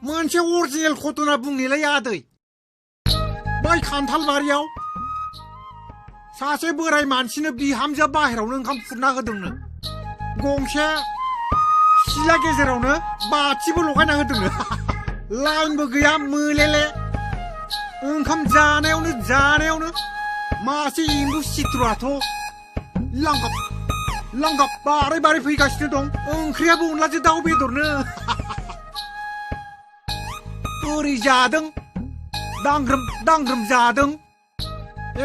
मोनसे अरिजिनेल घटना बुंनिलै आदै बै खान्थालबारियाव सासे बोराय मानसिनो बिहामजोआ बाहेरावनो ओंखाम खुरना होदोंनो गंसे सिला गेजेरावनो बाथिबो लगायना होदोंनो लाइनबो गैया मोलेले ओंखाम जानायावनो मासे एम्बु सिथ्रआथ' लांगाब बारै फैगासिनो दं ओंख्रियाबो अनलाजों दाउ बेदरनो ओरै जादों दांग्रोम जादों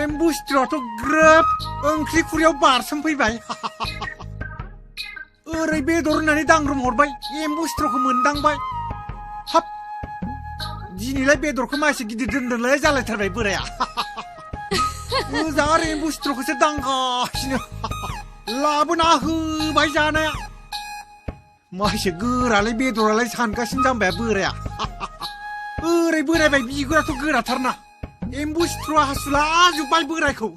एम्बु सिथ्रआथ' ग्रोब ओंख्रि खुरैयाव बारसोमफैबाय ओरै बेदर होननानै दांग्रोम हरबाय एम्बु सिथ्रखौ मोनदांबाय हाब दिनैलाय बेदरखौ मासे गिदिर दोनदोंलाय जालायथारबाय बोराया मोजां आरो एम्बु सिथ्रखौसो दांगासिनो लाबोना होबाय जानाया मासे गोरालै बेदरालाय सानगासिनो जाम्बाया बोराया ओरै बोरायबाय बिगुराथ' गोराथारना एम्बु सिथ्रआ हासुलाजोब्बाय बोरायखौ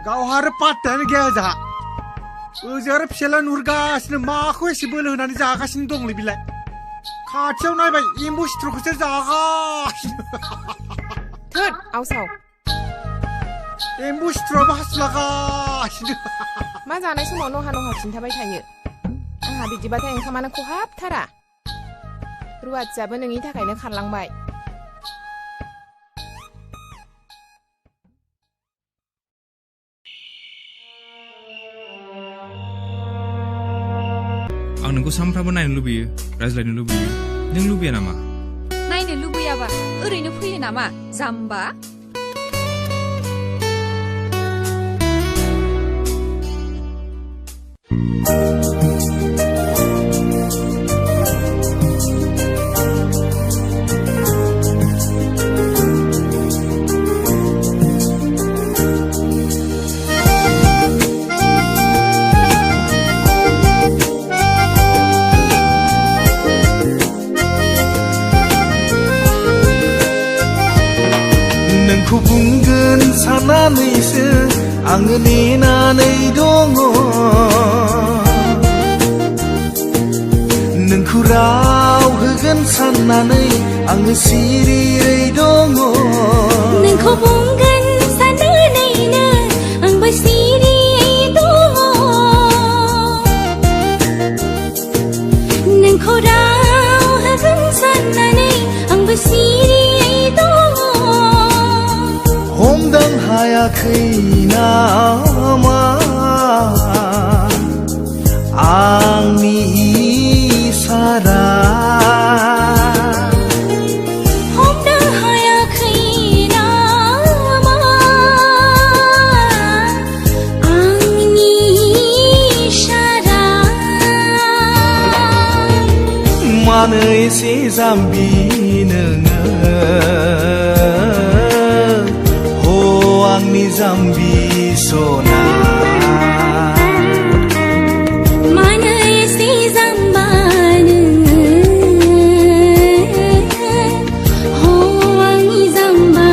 गावहा आरो पात्तायानो गैया जाहा ओजों आरो फिसाला नुहुरगासिनो माखौ एसे बोलो होनानै जागासिनो दंलै बिलाय खाथियाव नायबाय एम्बु सिथ्रखौसो जागासिनो थोद आवसाव एम्बु सिथ्रआबो हासुलागासिनो मा जानाय समाव नहा खिन्थाबाय थायो आंहा बिदिबाथाय ओंखामानो खहाबथारा रुवाथियाबो नोंनि थाखायनो खारलांबाय आं नोंखौ सानफ्रामबो नायनो लुबैयो रायज्लायनो लुबैयो नों लुबैया नामा नायनो लुबैयाबा ओरैनो फैयो नामा जाम्बा नोंखौ बुंगोन साननानैसो आङो नेनानै दङ नोंखौ राव होगोन साननानै आङो सिरियै दङ नोंखौ बुंगोन साननानैनो आंबो सिरियै दङ नोंखौ राव होगोन साननानै आंबो सिरियै दङ हमदां हायाखै नामा आंनि इसारा हमदां हायाखै नामा आंनि इसारा मानो एसे जाम्बि नोङो आंनि जाम्बि सना मानो एसे जाम्बा नोङो हो आंनि जाम्बा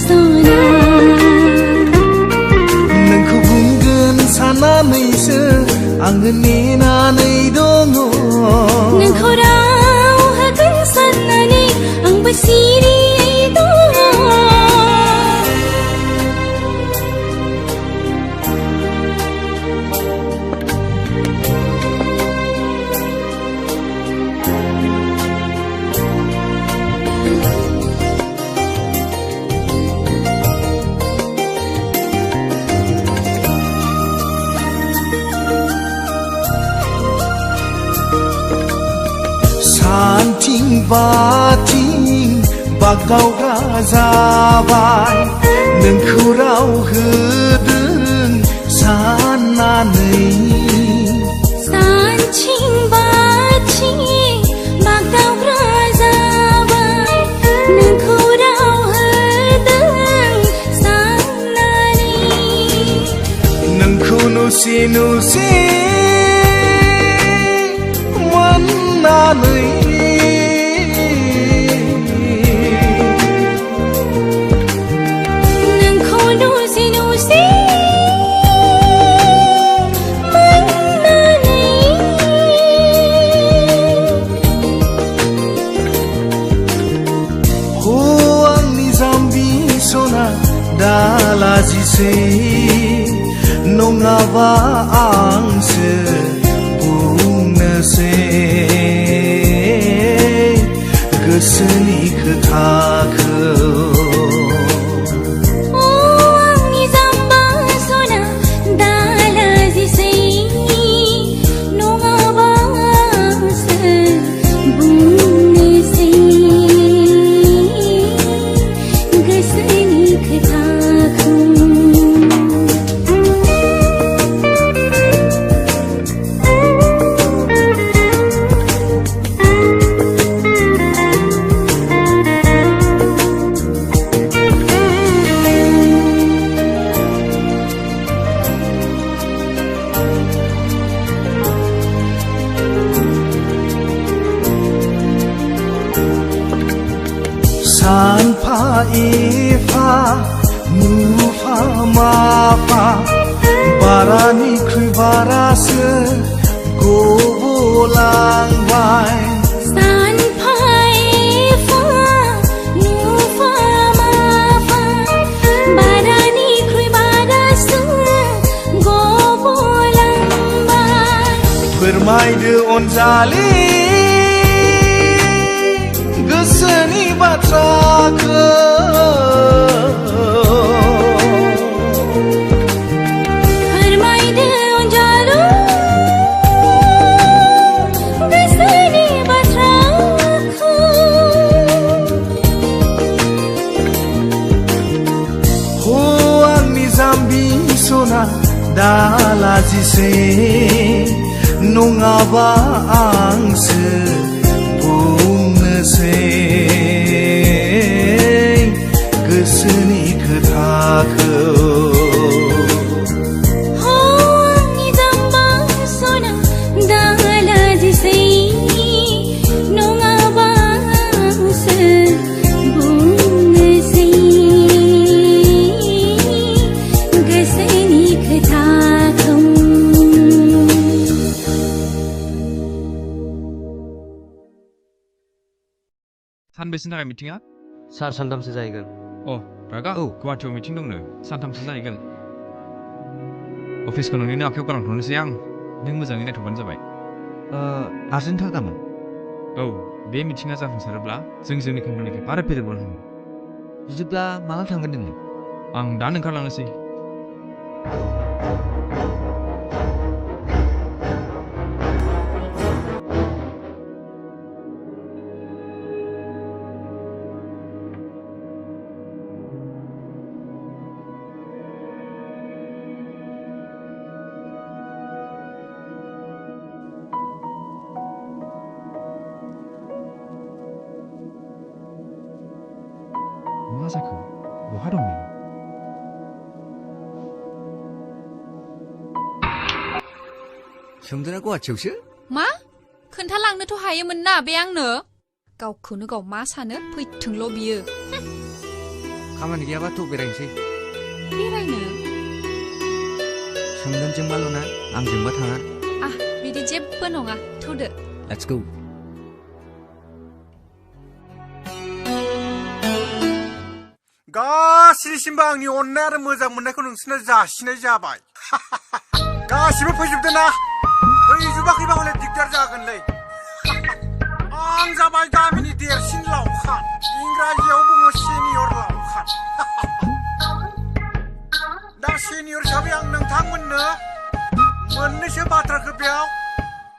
सना नोंखौ बुंगोन साननानैसो आङो नेनानै दङ नोंखौ राव होगोन साननानै आंबो सिरियै दङ सानथिं बाथिं बागदावग्रा जाबाय नोंखौ राव होदों साननानै सानथिं बाथिं बागदावग्रा जाबाय नोंखौ राव होदों साननानै नोंखौ नुसे मोननानै नोंखौ नुसे मोननानै बुंनोसै नङाबा आंसो बुंनोसै गोसोनि खोथाखौ सानफा एफा मुफा माफा बारानिख्रुइ बारासो गबलांबाय सानफा एफा मुफा माफा बारानिख्रुइ बारासो गबलांबाय फोरमायदो अनजालि गोसोनि बाथ्राखौ फोरमायदो अनजालु गोसोनि बाथ्राखौ हो आंनि जाम्बि सना दालाजिसै नङाबा आंसो बुंनोसै गोसोनि खोथाखौ आंनि जाम्बा सना दालाजिसै नङाबा आंसो बुंनोसै गोसोनि खोथाखौ सानबेसेनि थाखाय मिटिङा सानथामसो जाहैगोन अ रागा औ गुवाहाटियाव मिटिं दंनो सानथामसो जाहैगोन अफिसखौ नोंनिनो आखायाव गालांथ'नोसै आं नों मोजाङै नायथ'बानो जाबाय आर्जेन्ट थारगामोन औ बे मिटिङा जाफुंसारोब्ला जों जोंनि कम्पानिखौ आरो फेदेरबावनो बिदिब्ला माला थांगोन नोङो आं दानो ओंखारलांनोसै मा जाखो बहा दं नों सोमदोना गुवाहाटियावसो मा खोन्थालांनोथ' हायोमोन ना बे आंनो गावखौनो गाव मा सानो फैथोंल' बियो खामानि गैयाबाथ' बेरायनोसै बेरायनो सोमदोनजोंबाल' ना आंजोंबा थाङा बिदि जेबो नङा थौदो लेट्स गो गासैनिसिमबो आंनि अननाय आरो मोजां मोननायखौ नोंसोरनो जासिनाय जाबाय गासिबो फैजोबदो ना फैजोबाखैबा हले दिगदार जागोनलै आं जाबाय गामिनि देरसिन लावखार इंराजियाव बुङो सिनियर लावखार दा सिनियर हिसाबै आं नोंथांमोननो मोननैसो बाथ्राखौ बेयाव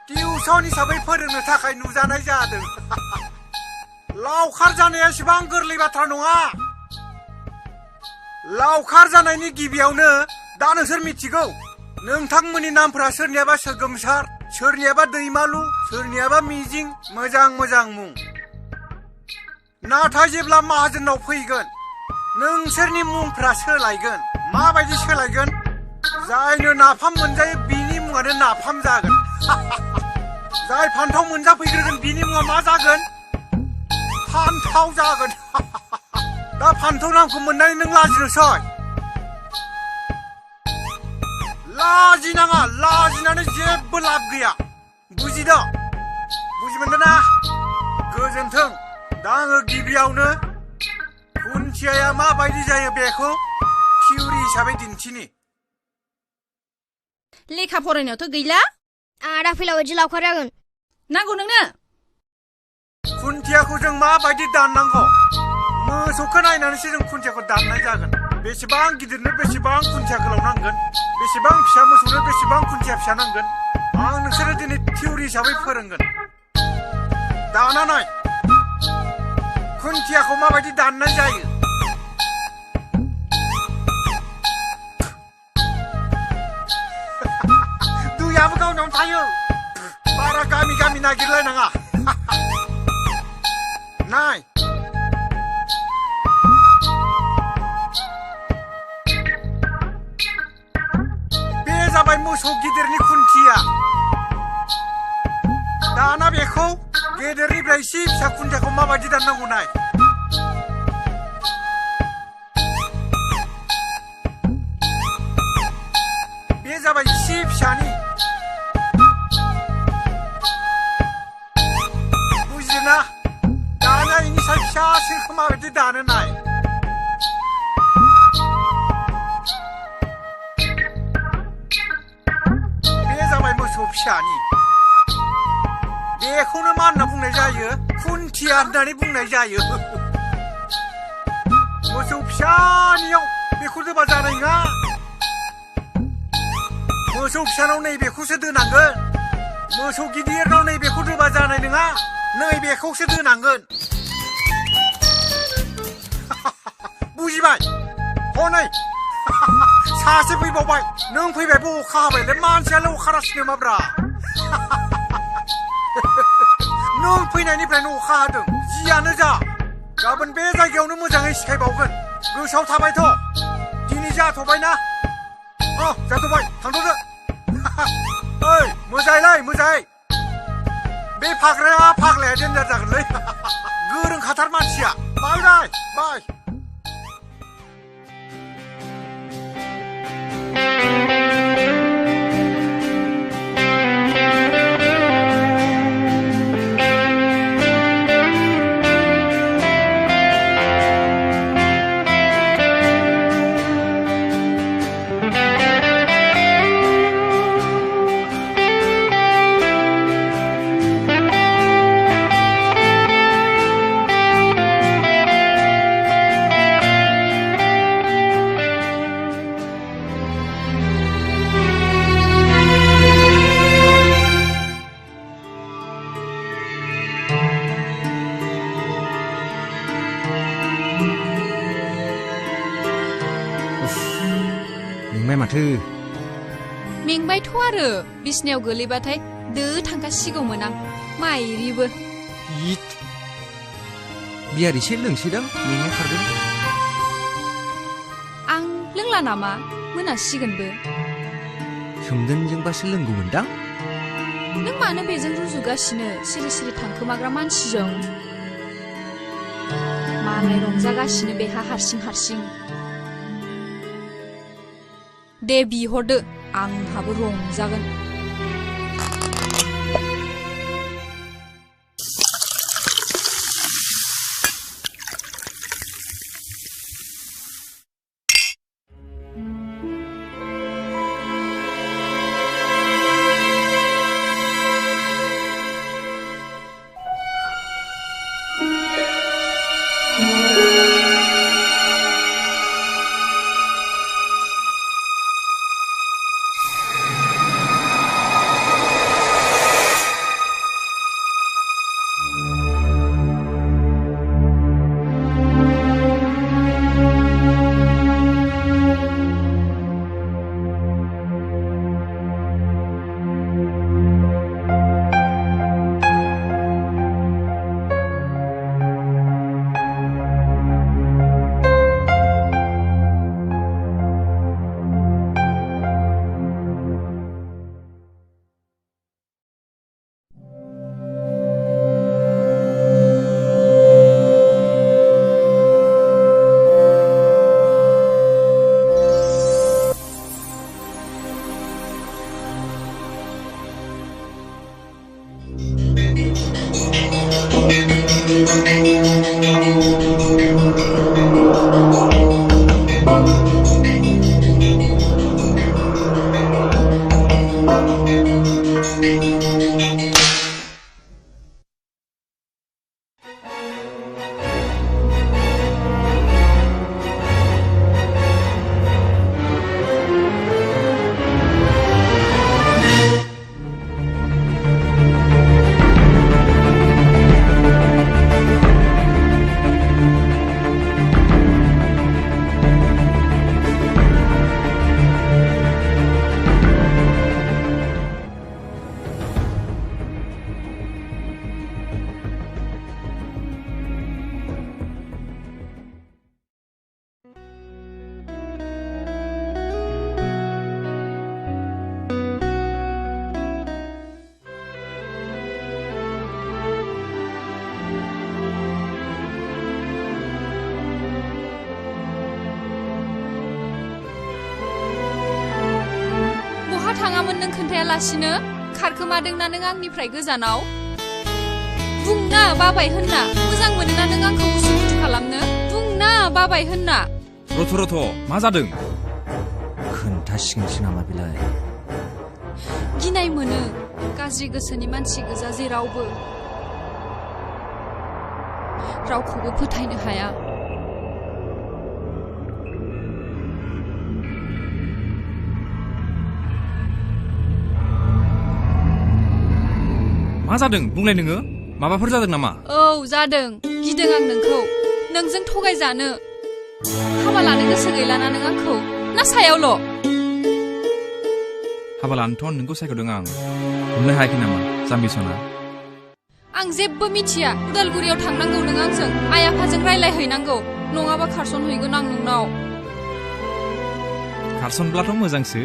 टिउसन हिसाबै फोरोंनो थाखाय नुजानाय जादों लावखार जानाया एसेबां गोरलै बाथ्रा नङा लावखार जानायनि गिबियावनो दा नोंसोर मिथिगौ नोंथांमोननि नामफोरा सोरनियाबा सोगोमसार सोरनियाबा दैमालु सोरनियाबा मिजिं मोजां मोजां मुं नाथाय जेब्ला माहाजोनाव फैगोन नोंसोरनि मुंफ्रा सोलायगोन माबायदि सोलायगोन जायनो नाफाम मोनजायो बिनि मुङानो नाफाम जागोन जाय फान्थाव मोनजाफैग्रोगोन बिनि मुङा मा जागोन फान्थाव जागोन दा फान्थाव नामखौ मोननानै नों लाजिनोसै लाजिनाङा लाजिनानै जेबो लाब गैया बुजिदों बुजिमोनदों ना गोजोन्थों दा आङो गिबियावनो खुन्थियाया माबायदि जायो बेखौ थिउरि हिसाबै दिन्थिनि लेखा फरायनायावथ' गैला आदा फैलाव इदि लावखार जागोन नांगौ नोंनो खुन्थियाखौ जों माबायदि दाननांगौ मोसौखौ नायनानैसो जों खुन्थियाखौ दाननाय जागोन बेसेबां गिदिरनो बेसेबां खुन्थिया गोलाव नांगोन बेसेबां फिसा मोसौनो बेसेबां खुन्थिया फिसा नांगोन आं नोंसोरो दिनै थिउरि हिसाबै फोरोंगोन दाना नाय खुन्थियाखौ माबायदि दाननाय जायो दुयाबो गावनावनो थायो बारा गामि गामि नागिरलायनाङा नाय बे जाबाय मोसौ गिदिरनि खुन्थिया दाना बेखौ गेदेरनिफ्राय एसे फिसा खुन्थियाखौ माबायदि दाननांगौ नाय बे जाबाय एसे फिसानि बुजिदोंना दाना इनिफ्राय फिसासिनखौ माबायदि दानो नाय बे जाबाय मोसौ फिसानि बेखौनो मा होनना बुंनाय जायो खुन्थिया होननानै बुंनाय जायो मोसौ फिसानियाव बेखौ दोबा जानाय नङा मोसौ फिसानाव नैबेखौसो दोनांगोन मोसौ गिदिरनाव नैबेखौ दोबा जानाय नङा नैबेखौसो दोनांगोन बुजिबाय हनै सासे फैबावबाय नों फैबायबो अखा हाबायलै मानसियालाय अखा रासिनो माब्रा नों फैनायनिफ्रायनो अखा हादों जियानो जा गाबोन बे जायगायावनो मोजाङै सिखायबावगोन गोसोआव थाबायथ' दिनै जाथ'बायना जाथ'बाय थांथ'दो ओइ मोजाङैलै मोजाङै बे फाग्लाया देन्जार जागोनलै गोरोंखाथार मानसिया बाय बाय मेंबाय माथो मेंबायथ' आरो बिसनायाव गोलैबाथाय दो थांखासिगौमोन आं माइरिबो इद बियार एसे लोंसैदां मेंनाय खारगोन आं लोंला नामा मोनासिगोनबो सोमदोनजोंबासो लोंगौमोनदां नों मानो बेजों रुजुगासिनो सिरि सिरि थांखोमाग्रा मानसिजों मालाय रंजागासिनो बेहा हारसिं दे बिहरदो आंहाबो रंजागोन थायालासिनो खारखोमादोंना नों आंनिफ्राय गोजानाव बुंना बाबाय होनना मोजां मोनोना नों आंखौ उसुखुथु खालामनो बुंना बाबाय होनना रथ' मा जादों खोन्थासिगोनसो नामा बेलाय गिनाय मोनो गाज्रि गोसोनि मानसि गोजा जेरावबो रावखौबो फोथायनो हाया मा जादों बुंलाय नोङो माबाफोर जादों नामा औ जादों गिदों आं नोंखौ नोंजों थगायजानो हाबा लानो गोसो गैलाना नों आंखौ ना सायावल' हाबा लानोथ' नोंखौ सायख'दों आं हमनो हायाखै नामा जाम्बि सना आं जेबो मिथिया उदालगुरियाव थांनांगौ नों आंजों आइ आफाजों रायलायहैनांगौ नङाबा खारसनहैगोन आं नोंनाव खारसनब्लाथ' मोजांसो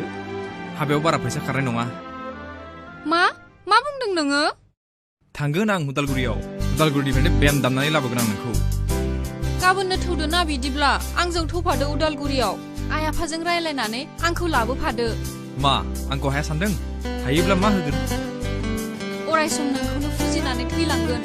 हाबायाव बारा फैसा खारनाय नङा मा बुंदों नोङो थांगोन आं उदालगुरिनिफ्रायनो बेम दामनानै लाबोगोन आं नोंखौ गाबोननो थौदो ना बिदिब्ला आंजों थौफादो उदालगुरियाव आइ आफाजों रायलायनानै आंखौ लाबोफादो मा आंखौ हाया सानदों हायोब्ला मा होगोन अरायसम नोंखौनो फुजिनानै थैलांगोन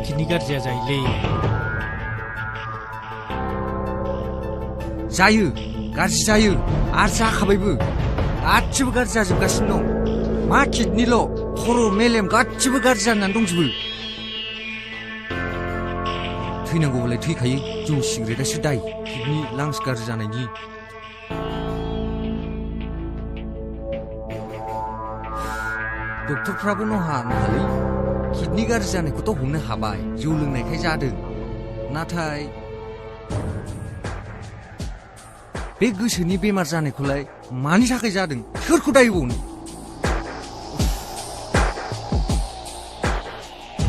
किडनी गाज्रिया जायोलै जायो गाज्रि जायो आरो जाखाबायबो गासिबो गाज्रि जाजोबगासिनो दं मा किडनिल' खर' मेलेम गासिबो गाज्रि जानानै दंजोबो थैनांगौबालाय थैखायो जौ सिगारेटआसो दाय किडनि लांस गाज्रि जानायनि डक्टरफ्राबो नहालै किडनि गाज्रि जानायखौथ' हमनो हाबाय जौ लोंनायखाय जादों नाथाय बे गोसोनि बेमार जानायखौलाय मानि थाखाय जादों सोरखौ दाय होबावनो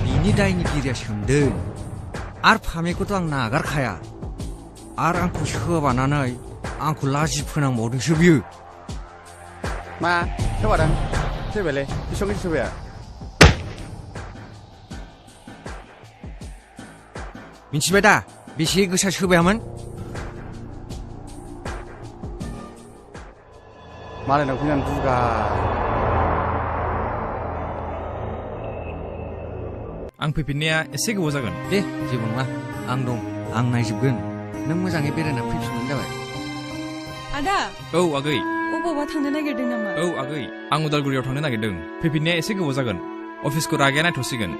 बिनि दायनिगिरिया सोंदों आरो फामेखौथ' आं नागारखाया आरो आंखौ सोबानानै आंखौ लाजि फोनांबावदोंसो बियो मा सोबादों सोबायलै बेसेबां सोबाया मिथिबाय दा बेसे गोसा सोबायामोन मालायनाव फैनानै दुगा आं फैफिननाया एसे गोबाव जागोन दे जेबो नङा आं दं आं नायजोबगोन नों मोजाङै बेरायना फैफिनबानो जाबाय आदा औ आगै अबावबा थांनो नागिरदों नामा औ आगै आं उदालगुरियाव थांनो नागिरदों फैफिननाया एसे गोबाव जागोन अफिसखौ रागाया नायथ'सिगोन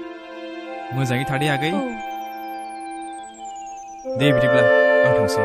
मोजाङै थादे आगै दे बिदिब्ला आं थांसै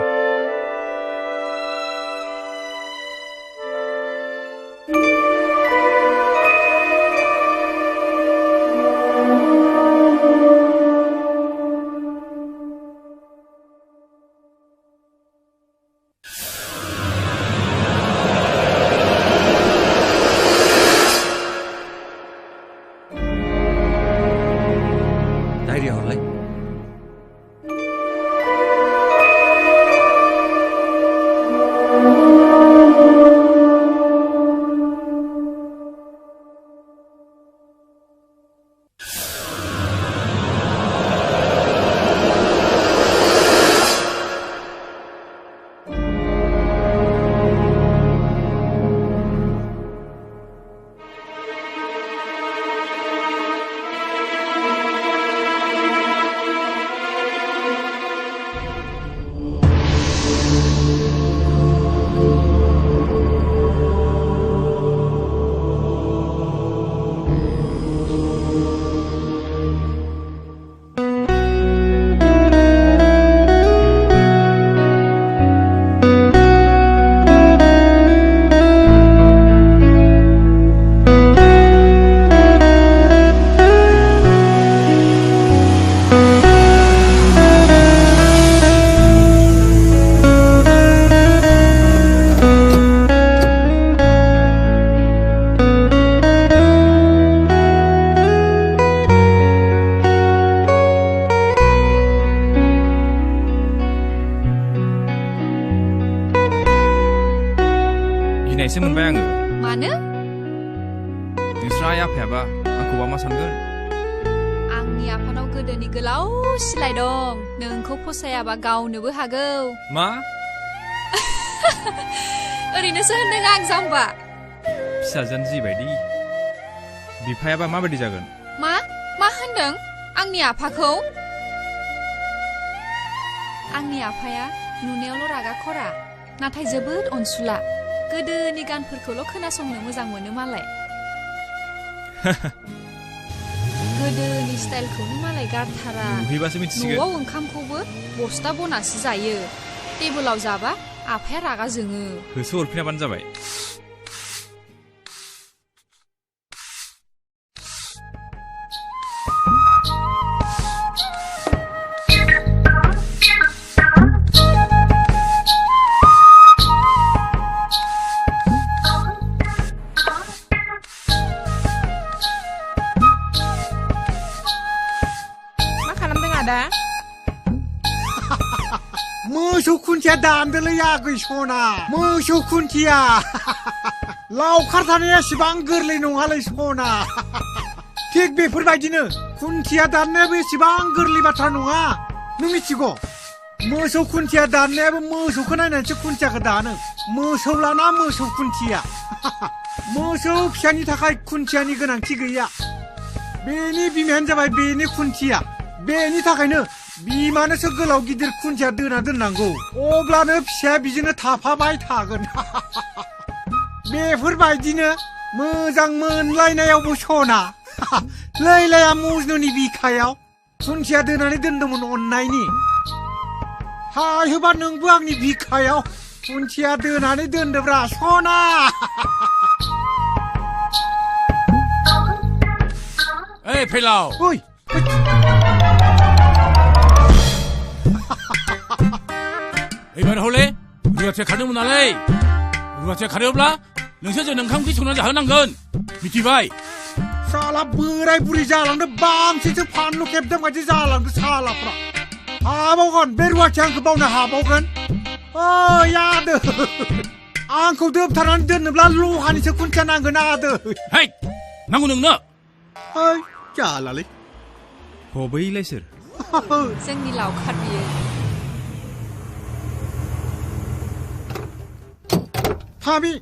बायनायसो मोनबाय आङो मानो नोंस्रा आइ आफायाबा आंखौबा मा सानगोन आंनि आफानाव गोदोनि गोलाव सिलाय दं नोंखौ फसायाबा गावनोबो हागौ मा ओरैनोसो होनदों आं जाम्बा फिसाजोन जिबायदि बिफायाबा माबायदि जागोन मा होनदों आंनि आफाखौ आंनि आफाया नुनायावल' रागा खरा नाथाय जोबोद अनसुला गोदोनि गानफोरखौल' खोनासंनो मोजां मोनो मालाय गोदोनि स्टाइलखौनो मालाय गारथारा नुहैबासो मिथिसिगोन न'आव ओंखामखौबो बस्ता बनासो जायो टेबोलाव जाबा आफाया रागा जोङो होसो हरफिनाबानो जाबाय मोसौ खुन्थिया दानदोलै आगै सना मोसौ खुन्थिया लावखार थानाया एसेबां गोरलै नङालै सना थिग बेफोरबायदिनो खुन्थिया दाननायाबो एसेबां गोरलै बाथ्रा नङा नों मिथिगौ मोसौ खुन्थिया दाननायाबो मोसौखौ नायनानैसो खुन्थियाखौ दानो मोसौ लाना मोसौ खुन्थिया मोसौ फिसानि थाखाय खुन्थियानि गोनांथि गैया बेनि बिमायानो जाबाय बेनि खुन्थिया बेनि थाखायनो बिमानोसो गोलाव गिदिर खुन्थिया दोना दोननांगौ अब्लानो फिसाया बिजोंनो थाफाबाय थागोन बेफोरबायदिनो मोजां मोनलायनायावबो सना लैलाया मजनुनि बिखायाव खुन्थिया दोनानै दोनदोंमोन अननायनि हायोबा नोंबो आंनि बिखायाव खुन्थिया दोनानै दोनदोब्रा सना ओइ फैलाव ओइ एबार हले रुवाथिया खारदोंमोन नालाय रुवाथिया खारोब्ला नोंसोरजों ओंखाम ओंख्रि संनानै जाहोनांगोन मिथिबाय साला बोराय बुरि जालांदों बांसिनसो फानलु खेबदों बायदि जालांदों सालाफ्रा हाबावगोन बे रुवाथिया आंखौ बावनो हाबावगोन आदै आंखौ दोबथारनानै दोननोब्ला लहानिसो खुन्थिया नांगोन आदै है नांगौ नोंनो जालालै बैलाय सोर जोंनि लावखार बियो फामि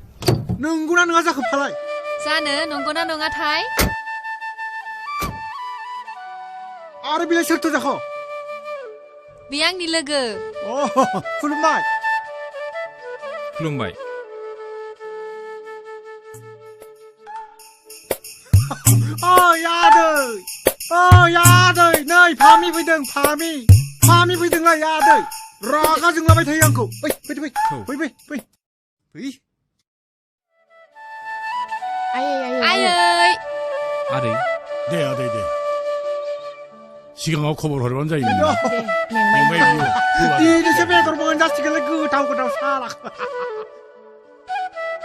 नंगौना नङा जाखो फालाय जानो नंगौना नङाथाय आरो बिलाय सोरथो जाखो बे आंनि लोगो खुलुमबाय खुलुमबाय आदै नै फामि फैदों फामि फैदोंलाय आदै रागा जोंलाबाय थायो आंखौ फै आयै आदै दे सिगाङाव खबर हरबानो जायोमोन दिनैसो बेदर मोनजासिगोनलै गोथाव साला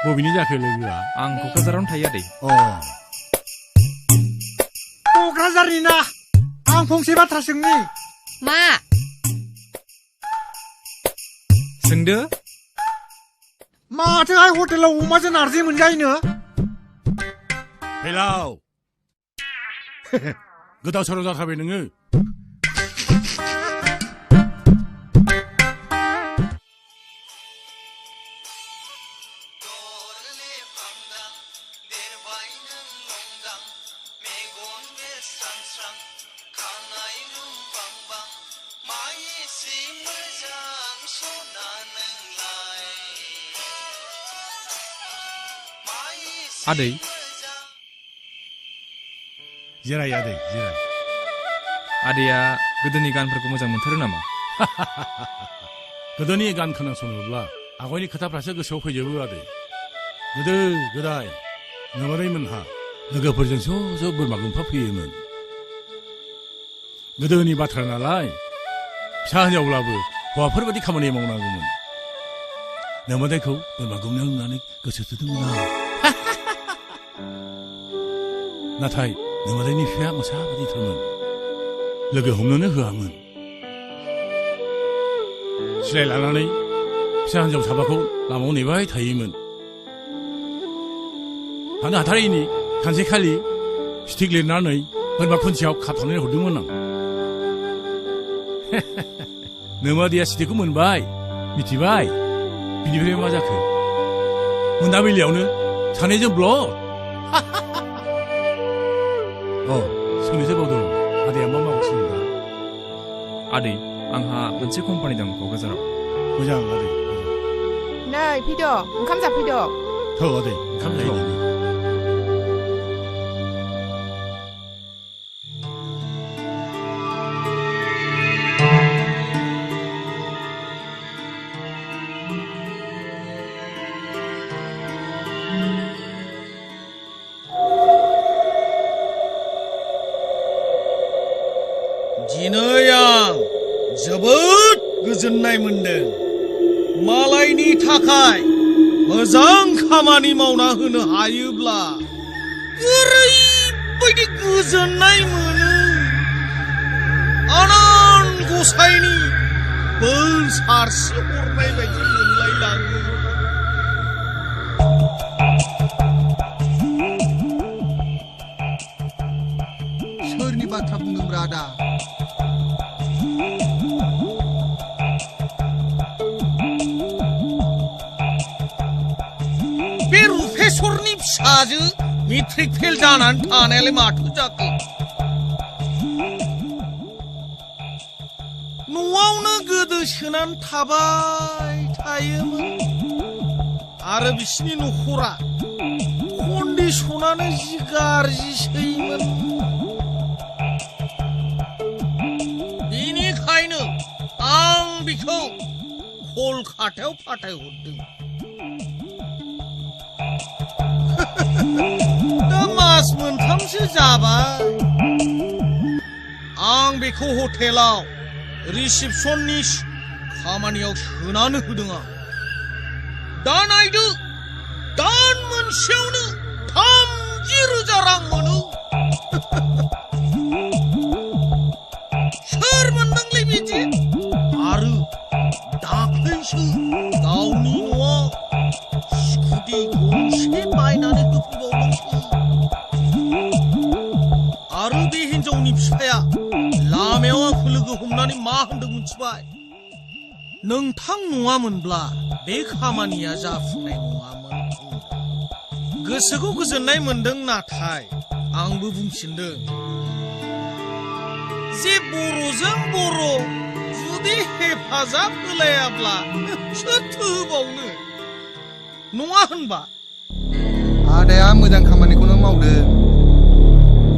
बबेनि जाखो लोगोआ आं क'क्राझारावनो थायो आदै क'क्राझारनि ना आं फंसे बाथ्रा सोंनि मा सोंदो माथोहाय हटेलाव अमाजों नारजि मोनजायोनो फैलाव गोदाव सोराव जाथारबाय नोङो आदै जिराय आदै जिराय आदैया गोदोनि गानफोरखौ मोजां मोनथारो नामा गोदोनि गान खोनासङोब्ला आगयनि खोथाफ्रासो गोसोआव फैजोबो आदै गोदो गोदाय नोमादैमोनहा लोगोफोरजों ज' बोरमा गुमफा फैयोमोन गोदोनि बाथ्रा नालाय फिसा हिनजावब्लाबो हौवाफोरबायदि खामानि मावनांगौमोन नोमादैखौ बोरमा गुमनायाव नुनानै गोसो थोदोंमोन आं नाथाय नोमादैनि बिफाया मोसा बायदिथारमोन लोगो हमनोनो होआमोन सिलाय लानानै फिसा हिनजाव साबाखौ लामायाव नेबाय थायोमोन 하나 하타리니 간세칼리 스틱 लिरनानै बोरमा खुन्थियाव खाथाबनानै हरदोंमोन आं नोमादिया स्टिकखौ मोनबाय मिथिबाय बिनिफ्राय मा जाखो मोनाबिलियावनो सानैजों ब्लड सोंनोसो बावदों आदैया मा मावगासिनो दा आदै आंहा मोनसे कम्पानि दं क'क्राझाराव मोजां आदै नै फैद' ओंखाम जाफैद' थ' आदै ओंखाम जाहैदों दिनै आं जोबोद गोजोननाय मोनदों मालायनि थाखाय मोजां खामानि मावना होनो हायोब्ला ओरैबायदि गोजोननाय मोनो आनान गसाइनि बोर सारस्रि हरनाय बायदि मोनलायलाङो सोरनि बाथ्रा बुंदोंब्रा आदा बे रुफेसरनि फिसाजो मेट्रिक फेल जानानै थानायालाय माथो जाखो न'आवनो गोदोसोनानै थाबाय थायोमोन आरो बिसिनि न'खरा कन्डिसनानो जि गाज्रिसैमोन बेनिखायनो आं बिखौ कलकातायाव फाथायहरदों दा मास मोनथामसो जाबाय आं बेखौ हटेलाव रिसेपसननि खामानियाव सोनानै होदों आं दा नायदो दान मोनसेयावनो 30,000 रां मोनो सोर मोनदोंलै बिदि आरो दाख्लैसो गावनि न'आव स्कुटि गंसे बायनानै होफैबावदोंसो आरो बे हिनजावनि बिफाया लामायाव आंखौ लोगो हमनानै मा होनदों मिथिबाय नोंथां नङामोनब्ला बे खामानिया जाफुंनाय नङामोन गोसोखौ गोजोननाय मोनदों नाथाय आंबो बुंफिनदों जे बर'जों बर' जुदि हेफाजाब होलायाब्ला सोरथो होबावनो नङा होनबा आदाया मोजां खामानिखौनो मावदों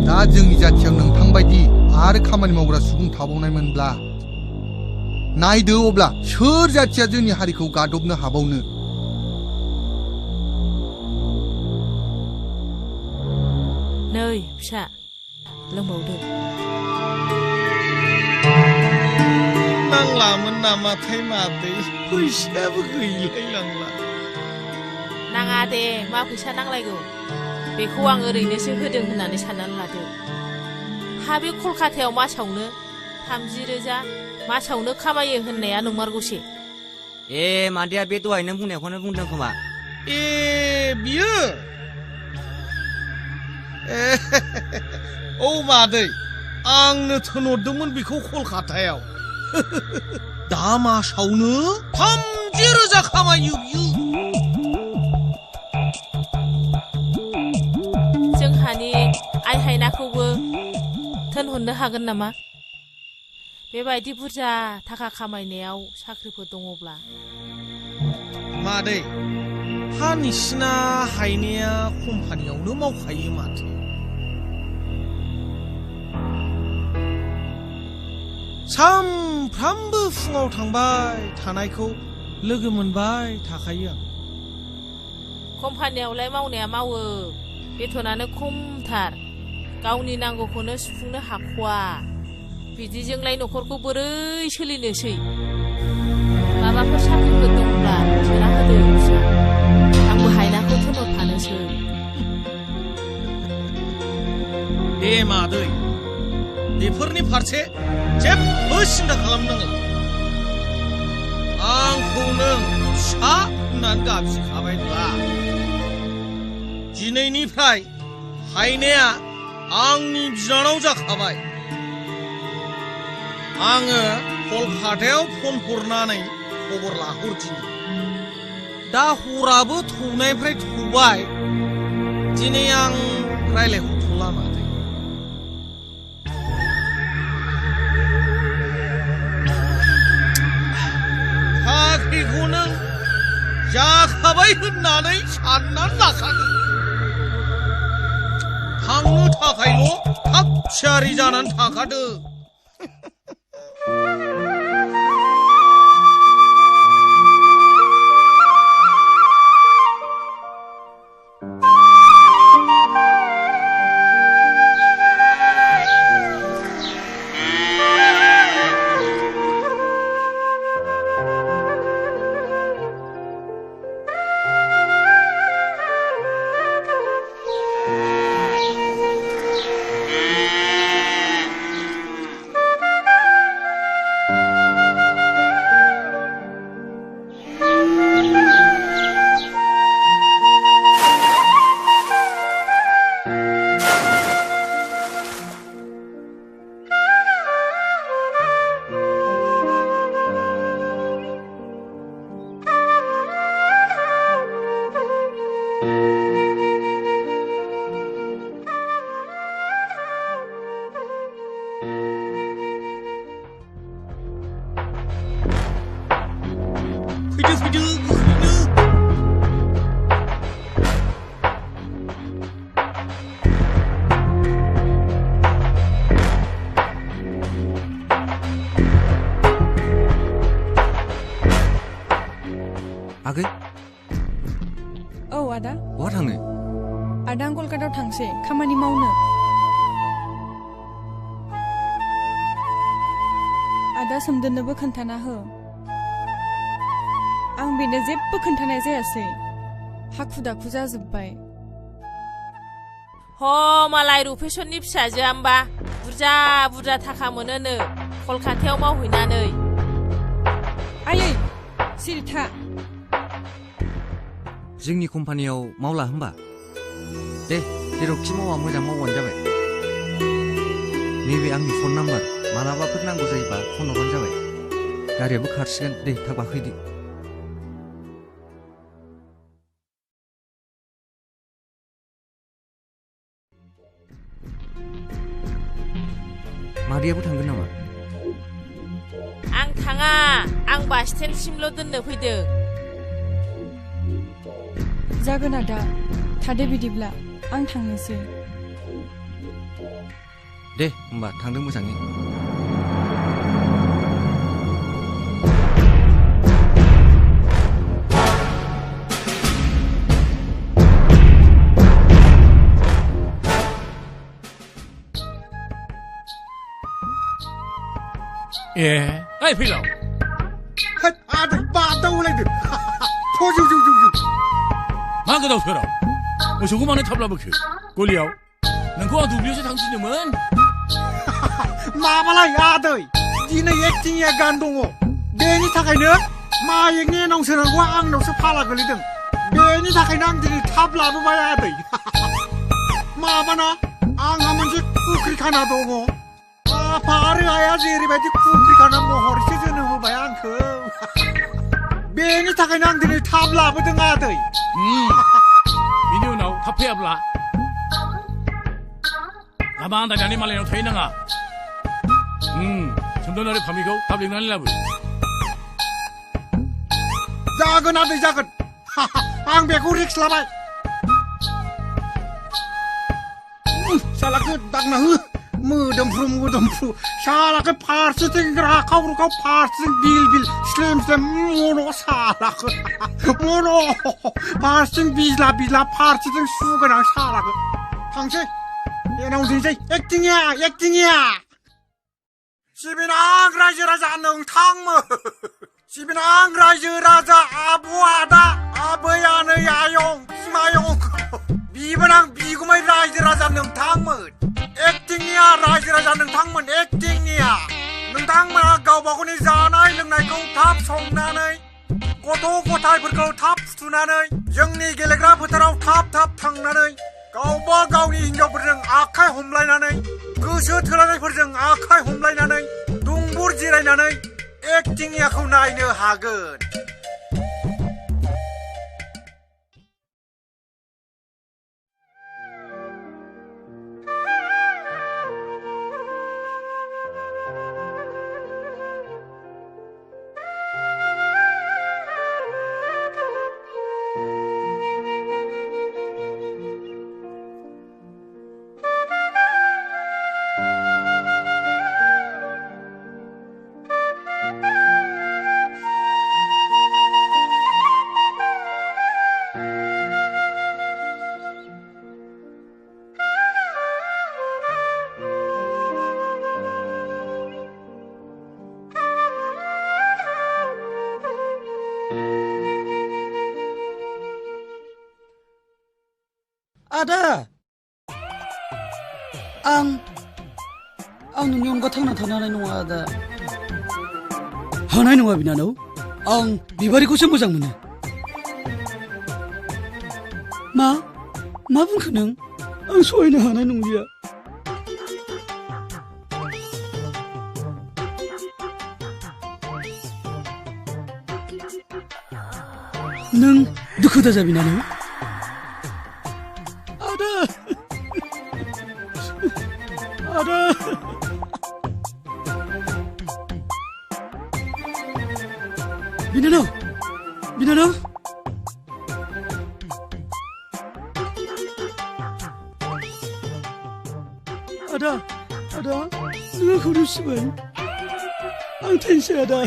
दा जोंनि जाथियाव नोंथां बायदि आरो खामानि मावग्रा सुबुं थाबावनायमोनब्ला नायदो अब्ला सोर जाथिया जोंनि हारिखौ गादबनो हाबावनो नै फिसा लोंबावदो नांलामोन नामाथाय मादै फैसायाबो गैलायलांला नाङा दे मा फैसा नांलायगौ बेखौ आं ओरैनोसो होदों होननानै साननानै लादो हा बे कलकातायाव मासावनो 30,000 मासावनो खामायो होननाया नंमारगौसो ए मादैया बे दहाय नों बुंनायखौनो बुंदों खोमा ए बियो औ मादै आंनो थिनहरदोंमोन बेखौ कलकातायाव दा मासावनो 30,000 खामायो बियो जोंहानि आइ हायनाखौबो थिनहरनो हागोन नामा बेबायदि बुरजा थाखा खामायनायाव साख्रिफोर दङब्ला मादै हा निसिना हायनाया कम्पानियावनो मावखायो माथो सानफ्रामबो फुङाव थांबाय थानायखौ लोगो मोनबाय थाखायो आं कम्पानियावलाय मावनाया मावो बेथनानो खमथार गावनि नांगौखौनो सुफुंनो हाखवा बिदिजोंलाय न'खरखौ बोरै सोलिनोसै माबाफोर साख्रिफोर दंब्ला सोना होदो फिसा आंबो हायनाखौ थिनहरफानोसै दे मादै बेफोरनि फारसे जेबो सिन्था खालामनांला आंखौ नों फिसा होननानै गाबज्रिखाबायब्ला दिनैनिफ्राय हायनाया आंनि बिनानाव जाखाबाय आङो कलकातायाव फन हरनानै खबर लाहरदिनि दा हराबो थौनायनिफ्राय थौबाय दिनै आं रायलायहरथ'ला माथो साख्रिखौ नों जाखाबाय होननानै साननानै लाखादों थांनो थाखायल' थाग थियारि जानानै थाखादो आगै औ आदा बहा थांनो आदा आं कलकातायाव थांसै खामानि मावनो आदा सोमदोननोबो खोन्थाना हो आं बेनो जेबो खोन्थानाय जायासै हाखु दाखु जाजोब्बाय ह मालाय रुपेशननि फिसाजोआ होमबा बुरजा बुरजा थाखा मोनोनो कलकातायाव मावहैनानै आयै सिरि था जोंनि कम्पानियाव मावला होमबा दे जेरावखि मावा मोजां मावबानो जाबाय नैबे आंनि फन नाम्बार मालाबाफोर नांगौ जायोबा फन हरबानो जाबाय गारियाबो खारसिगोन दे थाब गाखोदो मादैयाबो थांगोन नामा आं थाङा आं बास स्टेन्डसिमल' दोननो फैदों जागोन आदा थादो बिदिब्ला आं थांनोसै दे होमबा थांदों मोजाङै ए ओइ फैलाव आदै बादावलायदो फजौ मा गोदाव सोराव मोसौखौ मानो थाब लाबोखो गलियाव नोंखौ आं दुब्लियावसो थांसिनदोंमोन माबालाय आदै दिनै एक्टिंया गान दङ बेनि थाखायनो मा एकनि एनाउन्स होनांगौ आंनावसो फाला गोलैदों बेनि थाखायनो आं दिनै थाब लाबोबाय आदै माबाना आंहा मोनसे फुख्रिखाना दङ आफा आरो आइया जेरैबायदि फुख्रिखाना महरैसो जोनोम होबाय आंखौ बेनि थाखायनो आं दिनै थाब लाबोदों आदै बिनि उनाव थाब फैयाब्ला लामा आन्दायनानै मालायनाव थाहै नाङा सोमदोन आरो फामिखौ थाब लिंनानै लाबो जागोन आदै जागोन आं बेखौ रिक्स लाबाय सालाखौ दांना हो मोदोमफ्रु सालाखौ फारसेथिं राखाव रुखाव फारसेथिं बिल स्लिम मन' सालाखौ मन' फारसेथिं बिज्ला फारसेथिं सुगोनां सालाखौ थांसै एनाउन्सै एक्टिंया सिबिनां रायजो राजा नोंथांमोन सिबिनां रायजो राजा आब' आदा आबै आनै आयं बिमायं बिबोनां बिगुमै रायजो राजा नोंथांमोन एक्टिंनिया रायजो राजा नोंथांमोन एक्टिंनिया नोंथांमोना गावबा गावनि जानाय लोंनायखौ थाब संनानै गथ' गथायफोरखौ थाब फुथुनानै जोंनि गेलेग्रा फोथाराव थाब थाब थांनानै गावबा गावनि हिनजावफोरजों आखाइ हमलायनानै गोसो थोलायनायफोरजों आखाइ हमलायनानै दुंबुर जिरायनानै एक्टिंयाखौ नायनो हागोन। आदा आं नोंनि अनगा थांना थानो हानाय नङा आदा। हानाय नङा बिनानाव, आं बिबारिखौसो मोजां मोनो। मा बुंखो नों? आं सहायनो हानाय नंलिया। नों दुखु दाजा बिनानाव। आदा बिनानाव आदा नों आंखौ नेवसिबाय। आं थैनोसै आदा।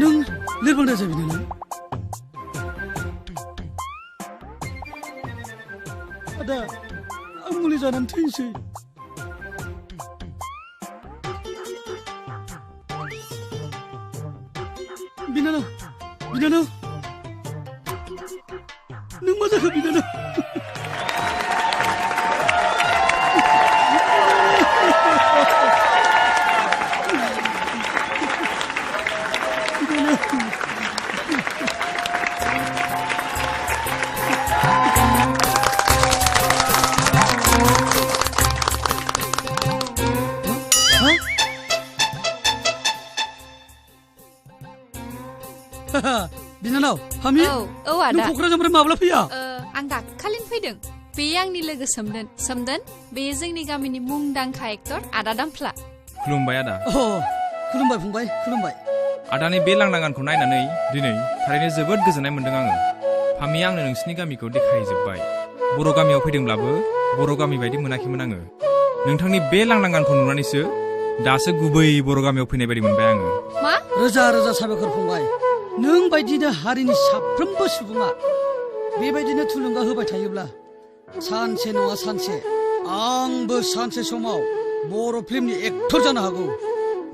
नों लोरबां दाजा बिनानाव। आदा आं मुलि जानानै थैनोसै। बिनानाव नों मा जाखो बिनानाव? बिनानाव हामि औ आदा नों क'क्राझारनिफ्राय माब्ला फैया? आं दाखालिनो फैदों। बे आंनि लोगो सोमदोन बेयो जोंनि गामिनि मुंदांखा एक्टर आदा दामफ्ला। खुलुमबाय आदा। खुलुमबाय फंबाय, खुलुमबाय। आदानि बे लांदां गानखौ नायनानै दिनै थारैनो जोबोद गोजोननाय मोन्दों आङो। फामिया आंनो नोंसिनि गामिखौ देखायजोब्बाय। बर' गामियाव फैदोंब्लाबो बर' गामि बायदि मोनाखैमोन आङो। नोंथांनि बे लांदां गानखौ नुनानैसो दासो गुबै बर' गामियाव फैनाय बायदि मोनबाय आङो। मा? रोजा रोजा साबायखर फंबाय। नों बायदिनो हारिनि साफ्रोमबो सुबुङा बेबायदिनो थुलुंगा होबाय थायोब्ला सानसे नङा सानसे आंबो सानसे समाव बर' फिल्मनि एक्टर जानो हागौ।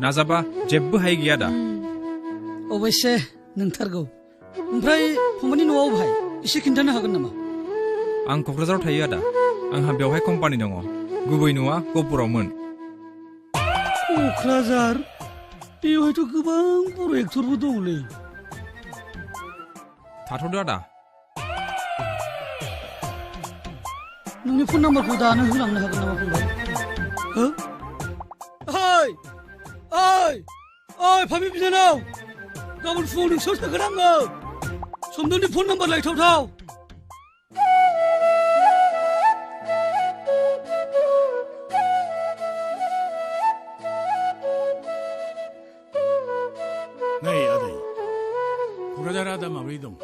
नाजाबा जेबो हायै गैया दा। अबयसे नोंथारगौ। ओमफ्राय फंबायनि न'आव भाइ एसे खिन्थानो हागोन नामा? आं क'क्राझाराव थायो आदा। आंहा बेवहाय कम्पानि दङ। गुबै न'आ गहपुरावमोन। क'क्राझार? बेवहायथ' गोबां बर' एक्टरबो दंलै। थाथ'दो आदा। नोंनि फन नाम्बारखौ दानो होलांनो हागोन नामा फंबाय? ओइ फामि बिनानाव, गाबोन फुङाव नोंसोर थांगोन आङो। समदननि फन नाम्बार लायथावथाव। नै आदै, क'क्राझारा दा माब्रै दं?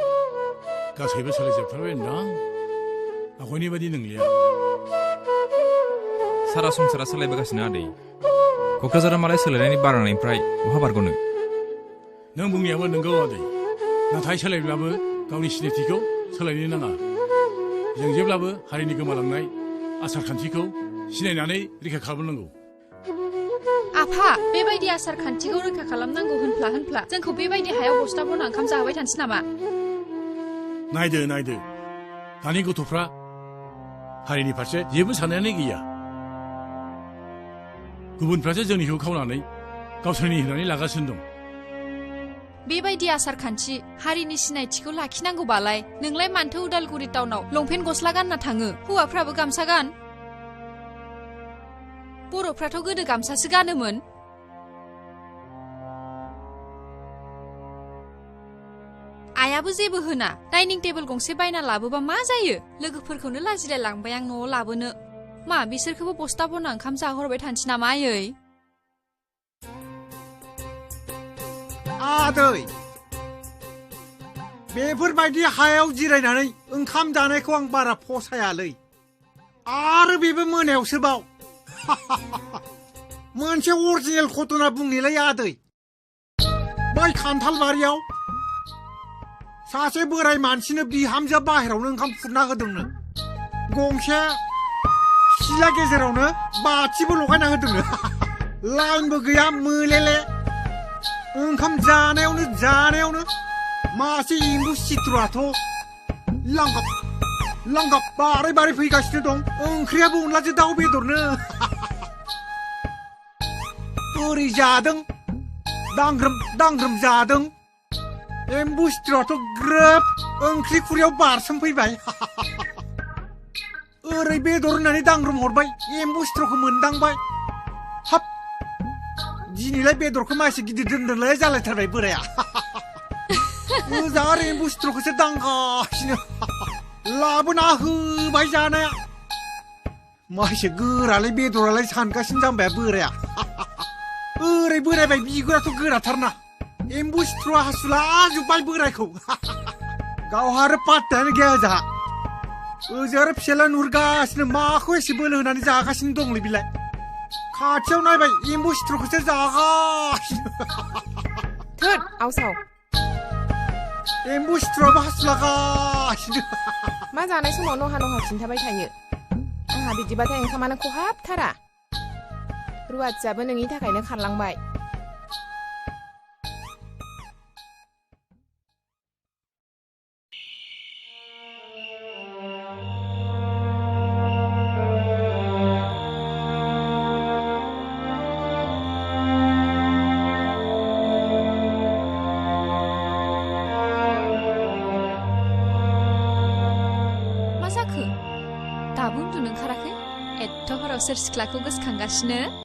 गासैबो सोलायजोबथारबाय होनदां। आगयनि बायदि नंलिया। सारा संसारा सोलायबोगासिनो आदै। क'क्राझारा मालाय सोलायनायनि बारायनायनिफ्राय बहा बारग'नो? नों बुंनायाबो नंगौ आदै। नाथाय सोलायब्लाबो गावनि सिनायथिखौ सोलायनो नाङा। जों जेब्लाबो हारिनि गोमालांनाय आसार खान्थिखौ सिनायनानै रैखा खालामनांगौ। आफा, बेबायदि आसार खान्थिखौ रैखा खालामनांगौ होनफ्ला जोंखौ बेबायदि हायाव बस्था बना ओंखाम जाहोबाय थानोसै नामा? नायदो दानि गथ'फ्रा हारिनि फारसे जेबो साननायानो गैया। गुबुनफ्रासो जोंनिखौ खावनानै गावसोरनि होनानै लागासिनो दं। बेबायदि आसार खान्थि हारिनि सिनायथिखौ लाखिनांगौबालाय नोंलाय मानथो उदालगुरि टाउनाव लंपेन्ट गस्ला गानना थाङो, हौवाफ्राबो गामसा गान। बर'फ्राथ' गोदो गामसासो गानोमोन। आयाबो जेबो होना, डाइनिं टेबोल गंसे बायना लाबोबा मा जायो? लोगोफोरखौनो लाजिलाय लांबाय आं न'आव लाबोनो। मा बिसोरखौबो बस्ता बना ओंखाम जाहरबाय थानोसै नामा आयै? आदै, बेफोरबायदि हायाव जिरायनानै ओंखाम जानायखौ आं बारा फसायालै। आरो बेबो मोनायावसो बाव। मोनसे अरिजिनेल घटना बुंनिलै आदै। बै खान्थालबारियाव सासे बोराय मानसिनो बिहामजोआ बाहेरावनो ओंखाम खुरना होदोंनो। गंसे सिला गेजेरावनो बाथिबो लगायना होदोंनो। लाइनबो गैया, मोलेले। ओंखाम जानायावनो मासे एम्बु सिथ्रआथ' लांगाब बारै बारै फैगासिनो दं। ओंख्रियाबो अनलाजों दाउ बेदरनो। ओरै जादों, दांग्रोम जादों। एम्बु सिथ्रआथ' ग्रोब ओंख्रि खुरैयाव बारसोमफैबाय। ओरै बेदर होननानै दांग्रोम हरबाय, एम्बु सिथ्रखौ मोनदांबाय। हाब, दिनैलाय बेदरखौ मासे गिदिर दोनदोंलाय जालायथारबाय बोराया। मोजां एम्बु सिथ्रखौसो दांगासिनो। लाबोना होबाय जानाया। मासे गोरालै बेदरालाय सानगासिनो जाम्बाया बोराया। ओरै बोरायबाय, बिगुराथ' गोराथारना। एम्बु सिथ्रआ हासुला जोब्बाय बोरायखौ। गावहा आरो पात्तायानो गैया जाहा। ओजों आरो फिसाला नुहुरगासिनो माखौ एसे बोलो होनानै जागासिनो दंलै बिलाय। खाथियाव नायबाय, एम्बु सिथ्रखौसो जागासिनो। थोद आवसाव, एम्बु सिथ्रआबो हासुलागासिनो। मा जानाय समाव नहा खिन्थाबाय थायो? आंहा बिदिबाथाय ओंखामानो खहाबथारा। रुवाथियाबो नोंनि थाखायनो खारलांबाय। मा जाखो? दाबो उन्दुनो ओंखाराखै? एथ' हराव सोर सिख्लाखौ गोसोखांगासिनो?